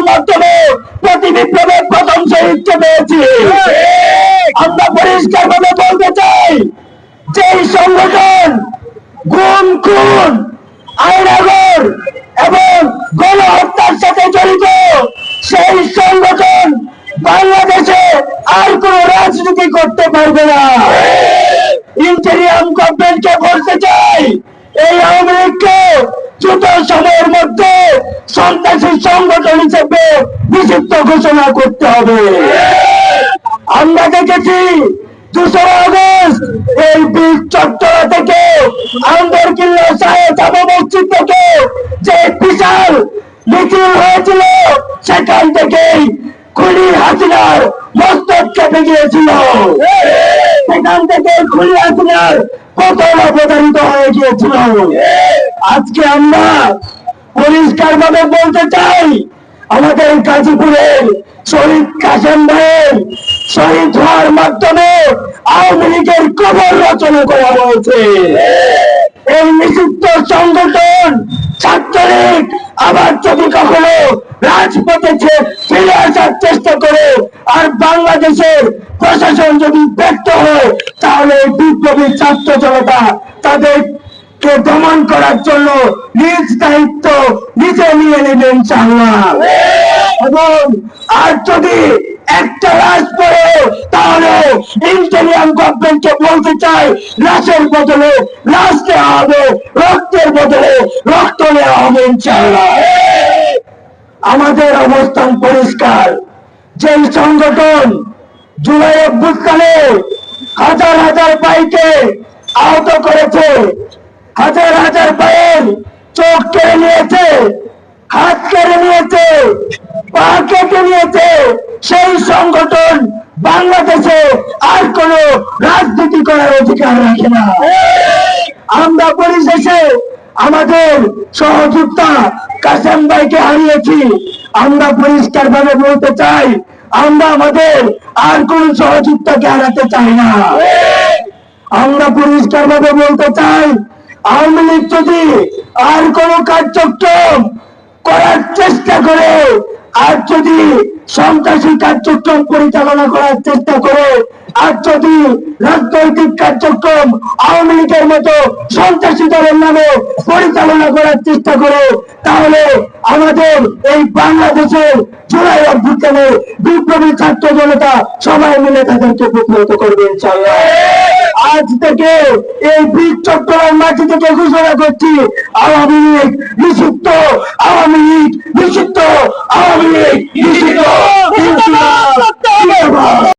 মাধ্যমে প্রতি বিপ্লবের প্রথম শহীদকে পেয়েছি। আমরা পরিষ্কার ভাবে বলতে চাই, যেই সংগঠন গুম, খুন, আইনাগর এবং গণহত্যার সাথে জড়িত, সেই সংগঠন বাংলাদেশে আর কোন রাজনীতি করতে পারবে না। ইন্টেরিয়াম গভর্নমেন্টকে বলতে চাই, এই আওয়ামী লীগকে দ্রুত সময়ের মধ্যে সন্ত্রাসী সংগঠন হিসেবে নিষিদ্ধ ঘোষণা করতে হবে। আমরা দেখেছি 2 আগস্ট এই বীর চত্বর থেকে আন্দরকিল্লা শাহে জামা মসজিদ থেকে যে বিশাল মিছিল হয়েছিল, সেখান থেকেই খুনি হাসিনার মস্তক কেটে গিয়েছিল। সেখান থেকে খুনি হাসিনার পতন অবধারিত হয়ে গিয়েছিল। আজকে আমরা পরিষ্কার ভাবে বলতে চাই, আমাদের গাজীপুরের শহীদ কাশেম ভাইয়ের শহীদ হওয়ার মাধ্যমে আওয়ামী লীগের কবর রচনা করা হয়েছে। এই নিষিদ্ধ সংগঠন ছাত্রলীগ আবার যদি কখনো রাজপথে ফিরে আসার চেষ্টা করে আর বাংলাদেশের প্রশাসন যদি ব্যর্থ হয়, তাহলে বিপ্লবী ছাত্র জনতা তাদেরকে দমন করার জন্য নিজ দায়িত্ব নিজে নিয়ে নেবেন ইনশাআল্লাহ। এবং আর যদি একটা লাশ পড়ে, তাহলে ইন্টেরিয়াম গভর্নমেন্টকে বলতে চাই, লাশের বদলে লাশ দেওয়া হবে, রক্তের বদলে রক্ত নেওয়া হবে ইনশাআল্লাহ। আমাদের অবস্থান পরিষ্কার, যে সংগঠন জুলাই অভ্যুত্থানে হাজার হাজার ভাইকে আহত করেছে, হাজার হাজার ভাইয়ের চোখ কেড়ে নিয়েছে, হাত কেড়ে নিয়েছে, পা কেটে নিয়েছে, সেই সংগঠন বাংলাদেশে আর কোন রাজনীতি করার অধিকার রাখে না। আমরা পরিশেষে আমাদের সহযোদ্ধা কাশেম ভাইকে হারিয়েছি। আমরা পরিষ্কার ভাবে বলতে চাই, আমরা আমাদের আর কোন সহযোদ্ধাকে হারাতে চাই না। আমরা পরিষ্কার ভাবে বলতে চাই, আওয়ামী লীগ যদি আর কোন কার্যক্রম করার চেষ্টা করে, আর যদি সন্ত্রাসী কার্যক্রম পরিচালনা করার চেষ্টা করে, আর যদি রাজনৈতিক কার্যক্রম আওয়ামী লীগের মতো সন্ত্রাসী দলের নামে পরিচালনা করার চেষ্টা করে, তাহলে আমাদের এই বাংলাদেশের জুলাই অভ্যুত্থানে বিপ্লবী ছাত্র জনতা সবাই মিলে তাদেরকে প্রতিহত করবে ইনশাআল্লাহ। আজ থেকে এই বীর চট্টগ্রাম মাটি থেকে ঘোষণা করছি, আওয়ামী লীগ নিষিদ্ধ, আওয়ামী লীগ নিষিদ্ধ, আওয়ামী লীগ নিষিদ্ধ।